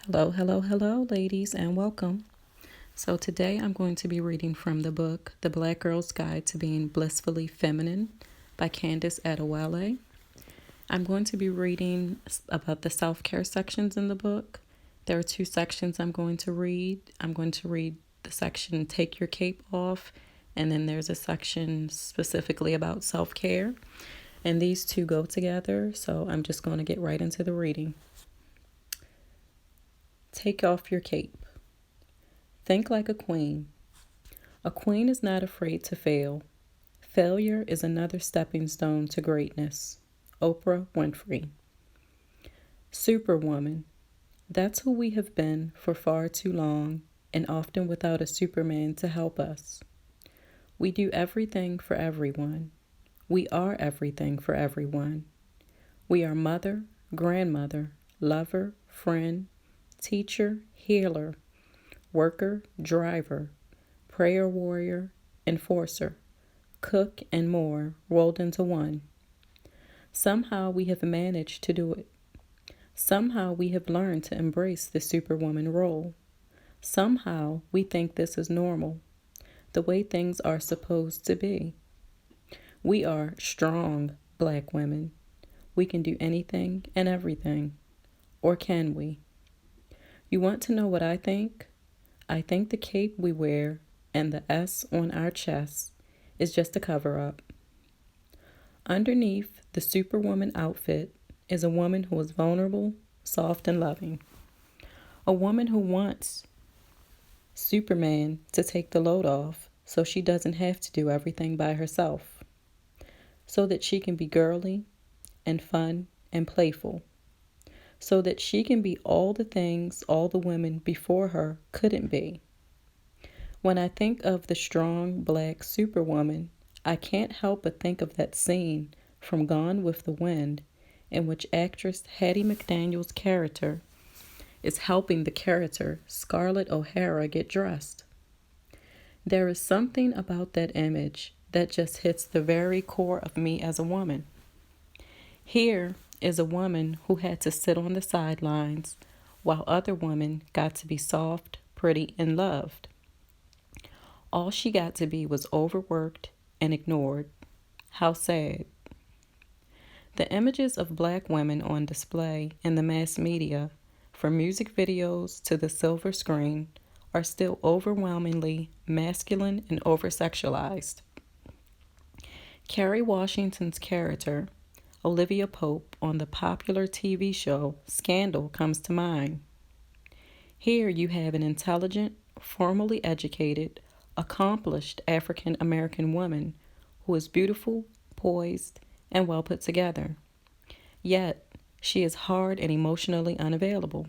Hello, hello, hello, ladies, and welcome. So, today I'm going to be reading from the book The Black Girl's Guide to Being Blissfully Feminine by Candice Adowele. I'm going to be reading about the self care sections in the book. There are two sections I'm going to read. I'm going to read the section Take Your Cape Off, and then there's a section specifically about self care. And these two go together, so I'm just going to get right into the reading. Take off your cape. Think like a queen. A queen is not afraid to fail. Failure is another stepping stone to greatness. Oprah Winfrey. Superwoman. That's who we have been for far too long, and often without a Superman to help us. We do everything for everyone. We are everything for everyone. We are mother, grandmother, lover, friend, teacher, healer, worker, driver, prayer warrior, enforcer, cook, and more rolled into one. Somehow we have managed to do it. Somehow we have learned to embrace the superwoman role. Somehow we think this is normal, the way things are supposed to be. We are strong black women. We can do anything and everything. Or can we? You want to know what I think? I think the cape we wear and the S on our chest is just a cover-up. Underneath the superwoman outfit is a woman who is vulnerable, soft, and loving. A woman who wants Superman to take the load off so she doesn't have to do everything by herself. So that she can be girly and fun and playful. So that she can be all the things all the women before her couldn't be. When I think of the strong black superwoman, I can't help but think of that scene from Gone with the Wind in which actress Hattie McDaniel's character is helping the character Scarlett O'Hara get dressed. There is something about that image that just hits the very core of me as a woman. Here is a woman who had to sit on the sidelines while other women got to be soft, pretty, and loved. All she got to be was overworked and ignored. How sad. The images of black women on display in the mass media, from music videos to the silver screen, are still overwhelmingly masculine and over-sexualized. Kerry Washington's character, Olivia Pope, on the popular TV show Scandal, comes to mind. Here you have an intelligent, formally educated, accomplished African American woman who is beautiful, poised, and well put together. Yet, she is hard and emotionally unavailable.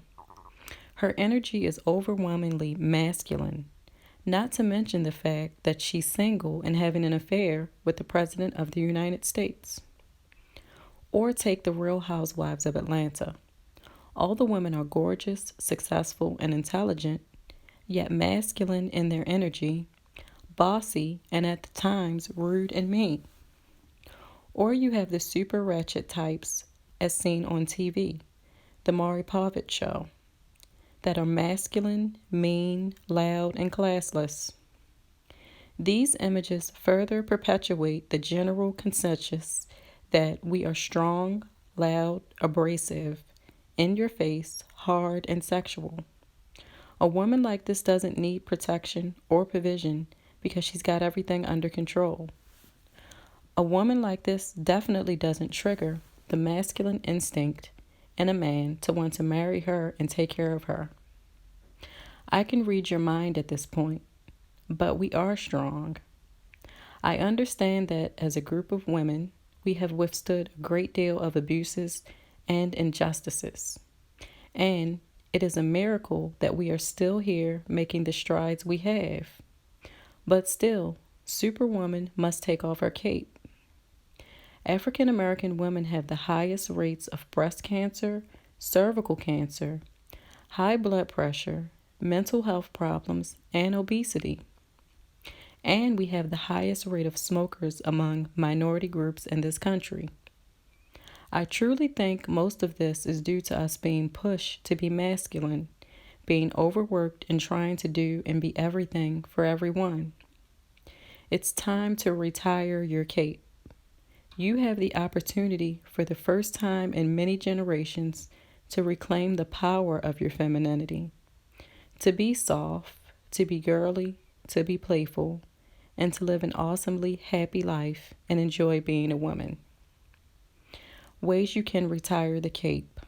Her energy is overwhelmingly masculine, not to mention the fact that she's single and having an affair with the President of the United States. Or take the Real Housewives of Atlanta. All the women are gorgeous, successful, and intelligent, yet masculine in their energy, bossy, and at the times rude and mean. Or you have the super ratchet types as seen on TV, the Maury Povich show, that are masculine, mean, loud, and classless. These images further perpetuate the general consensus that we are strong, loud, abrasive, in your face, hard, and sexual. A woman like this doesn't need protection or provision because she's got everything under control. A woman like this definitely doesn't trigger the masculine instinct in a man to want to marry her and take care of her. I can read your mind at this point, but we are strong. I understand that as a group of women, we have withstood a great deal of abuses and injustices. And it is a miracle that we are still here making the strides we have. But still, Superwoman must take off her cape. African American women have the highest rates of breast cancer, cervical cancer, high blood pressure, mental health problems, and obesity. And we have the highest rate of smokers among minority groups in this country. I truly think most of this is due to us being pushed to be masculine being overworked and trying to do and be everything for everyone. It's time to retire your cape. You have the opportunity for the first time in many generations to reclaim the power of your femininity, to be soft, to be girly, to be playful, and to live an awesomely happy life and enjoy being a woman. Ways you can retire the cape.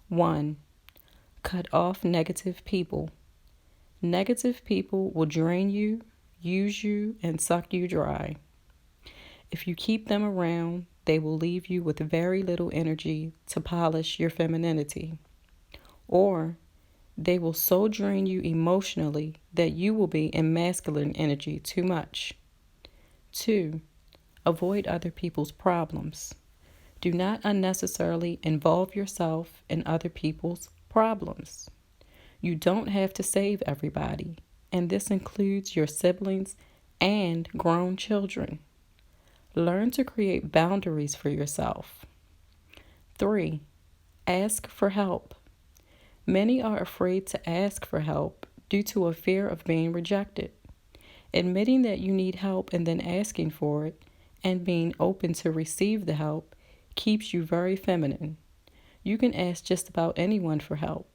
1. Cut off negative people. Negative people will drain you, use you, and suck you dry. If you keep them around, they will leave you with very little energy to polish your femininity. Or they will so drain you emotionally that you will be in masculine energy too much. 2. Avoid other people's problems. Do not unnecessarily involve yourself in other people's problems. You don't have to save everybody, and this includes your siblings and grown children. Learn to create boundaries for yourself. 3. Ask for help. Many are afraid to ask for help due to a fear of being rejected. Admitting that you need help and then asking for it and being open to receive the help keeps you very feminine. You can ask just about anyone for help.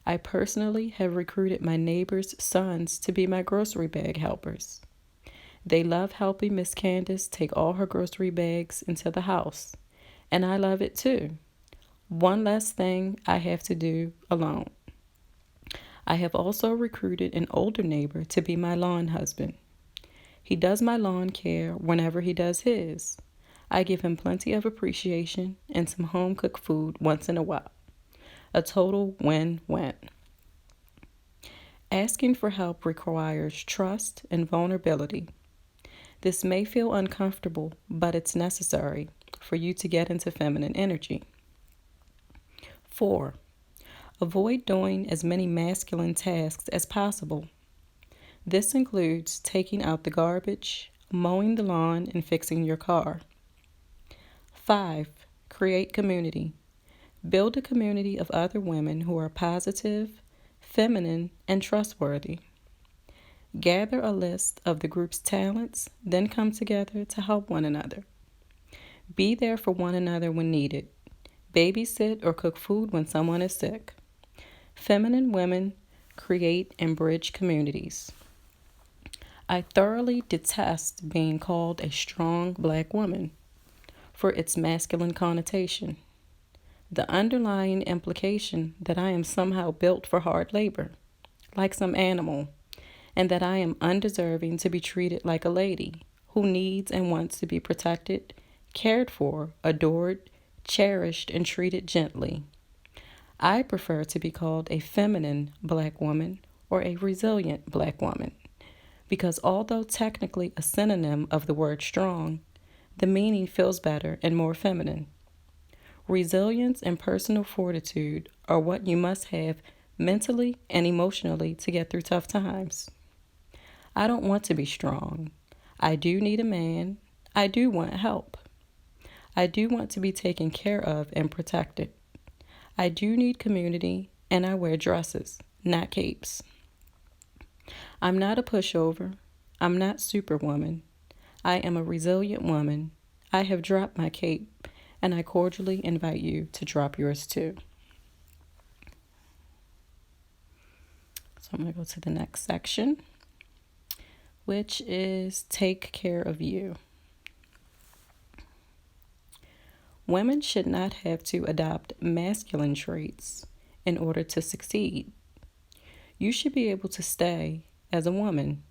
I personally have recruited my neighbors' sons to be my grocery bag helpers. They love helping Miss Candice take all her grocery bags into the house, and I love it too. One less thing I have to do alone. I have also recruited an older neighbor to be my lawn husband. He does my lawn care whenever he does his. I give him plenty of appreciation and some home-cooked food once in a while. A total win-win. Asking for help requires trust and vulnerability. This may feel uncomfortable, but it's necessary for you to get into feminine energy. 4. Avoid doing as many masculine tasks as possible. This includes taking out the garbage, mowing the lawn, and fixing your car. 5. Create community. Build a community of other women who are positive, feminine, and trustworthy. Gather a list of the group's talents, then come together to help one another. Be there for one another when needed. Babysit or cook food when someone is sick. Feminine women create and bridge communities. I thoroughly detest being called a strong black woman for its masculine connotation. The underlying implication that I am somehow built for hard labor, like some animal, and that I am undeserving to be treated like a lady who needs and wants to be protected, cared for, adored, cherished, and treated gently. I prefer to be called a feminine black woman or a resilient black woman, because although technically a synonym of the word strong, the meaning feels better and more feminine. Resilience and personal fortitude are what you must have mentally and emotionally to get through tough times. I don't want to be strong. I do need a man. I do want help. I do want to be taken care of and protected. I do need community, and I wear dresses, not capes. I'm not a pushover. I'm not superwoman. I am a resilient woman. I have dropped my cape, and I cordially invite you to drop yours too. So I'm going to go to the next section, which is take care of you. Women should not have to adopt masculine traits in order to succeed. You should be able to stay as a woman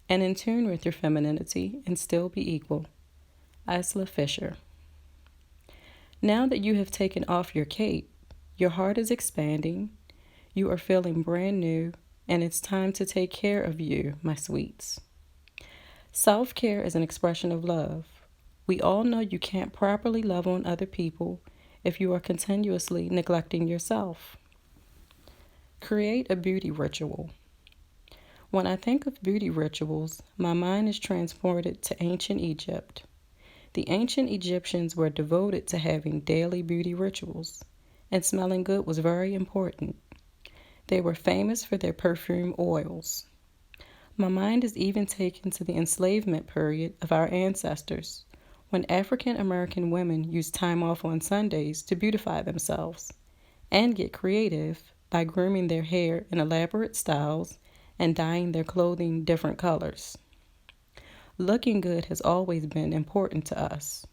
and in tune with your femininity and still be equal. Isla Fisher. Now that you have taken off your cape, your heart is expanding, you are feeling brand new, and it's time to take care of you, my sweets. Self-care is an expression of love. We all know you can't properly love on other people if you are continuously neglecting yourself. Create a beauty ritual. When I think of beauty rituals, my mind is transported to ancient Egypt. The ancient Egyptians were devoted to having daily beauty rituals, and smelling good was very important. They were famous for their perfume oils. My mind is even taken to the enslavement period of our ancestors, when African American women used time off on Sundays to beautify themselves and get creative by grooming their hair in elaborate styles and dyeing their clothing different colors. Looking good has always been important to us.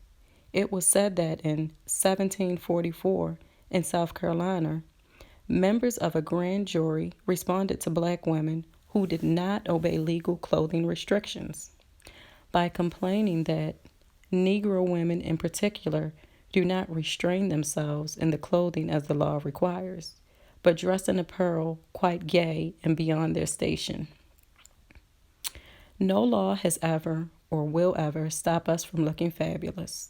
It was said that in 1744 in South Carolina, members of a grand jury responded to black women who did not obey legal clothing restrictions by complaining that Negro women in particular do not restrain themselves in the clothing as the law requires, but dress in apparel quite gay and beyond their station. No law has ever or will ever stop us from looking fabulous.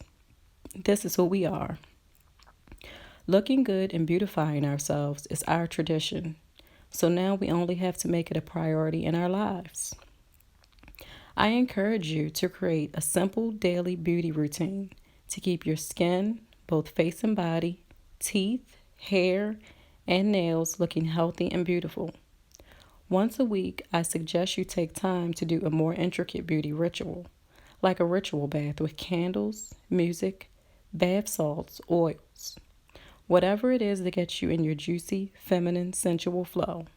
This is who we are. Looking good and beautifying ourselves is our tradition, so now we only have to make it a priority in our lives. I encourage you to create a simple daily beauty routine to keep your skin, both face and body, teeth, hair, and nails looking healthy and beautiful. Once a week, I suggest you take time to do a more intricate beauty ritual, like a ritual bath with candles, music, bath salts, oils, whatever it is that gets you in your juicy, feminine, sensual flow.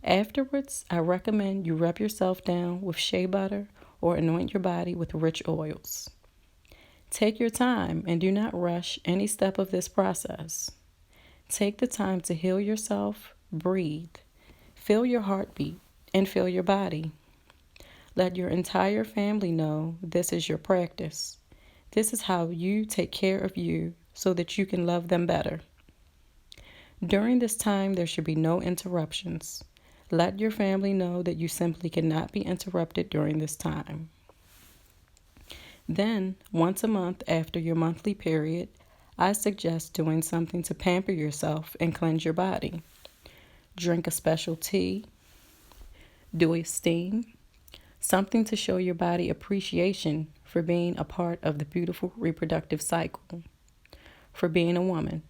Afterwards, I recommend you rub yourself down with shea butter or anoint your body with rich oils. Take your time and do not rush any step of this process. Take the time to heal yourself, breathe, feel your heartbeat, and feel your body. Let your entire family know this is your practice. This is how you take care of you so that you can love them better. During this time, there should be no interruptions. Let your family know that you simply cannot be interrupted during this time. Then, once a month after your monthly period, I suggest doing something to pamper yourself and cleanse your body. Drink a special tea, do a steam, something to show your body appreciation for being a part of the beautiful reproductive cycle, for being a woman.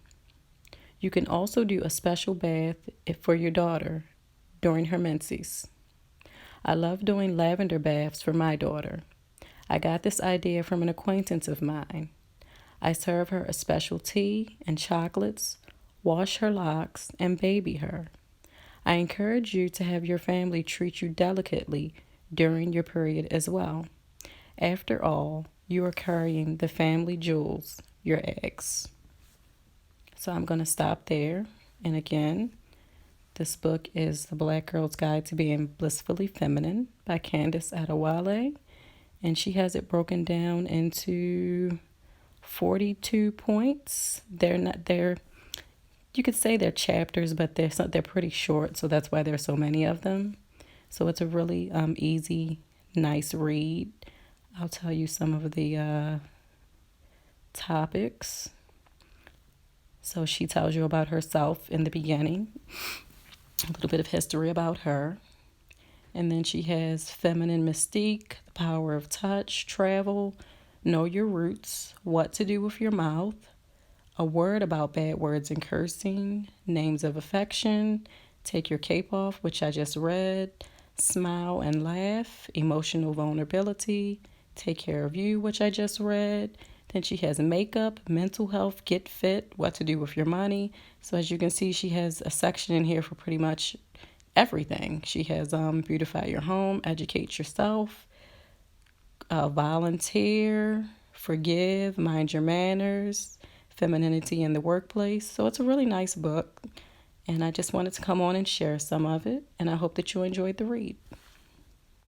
You can also do a special bath for your daughter during her menses. I love doing lavender baths for my daughter. I got this idea from an acquaintance of mine. I serve her a special tea and chocolates, wash her locks, and baby her. I encourage you to have your family treat you delicately during your period as well. After all, you are carrying the family jewels, your eggs. So I'm going to stop there. And again, this book is The Black Girl's Guide to Being Blissfully Feminine by Candice Adowele. And she has it broken down into 42 points. You could say they're chapters, but they're pretty short, so that's why there's so many of them. So it's a really easy, nice read. I'll tell you some of the topics. So she tells you about herself in the beginning, a little bit of history about her. And then she has feminine mystique, the power of touch, travel, know your roots, what to do with your mouth, a word about bad words and cursing, names of affection, take your cape off, which I just read, smile and laugh, emotional vulnerability, take care of you, which I just read. Then she has makeup, mental health, get fit, what to do with your money. So as you can see, she has a section in here for pretty much everything. She has beautify your home, educate yourself, volunteer, forgive, mind your manners, femininity in the workplace. So it's a really nice book, and I just wanted to come on and share some of it, and I hope that you enjoyed the read.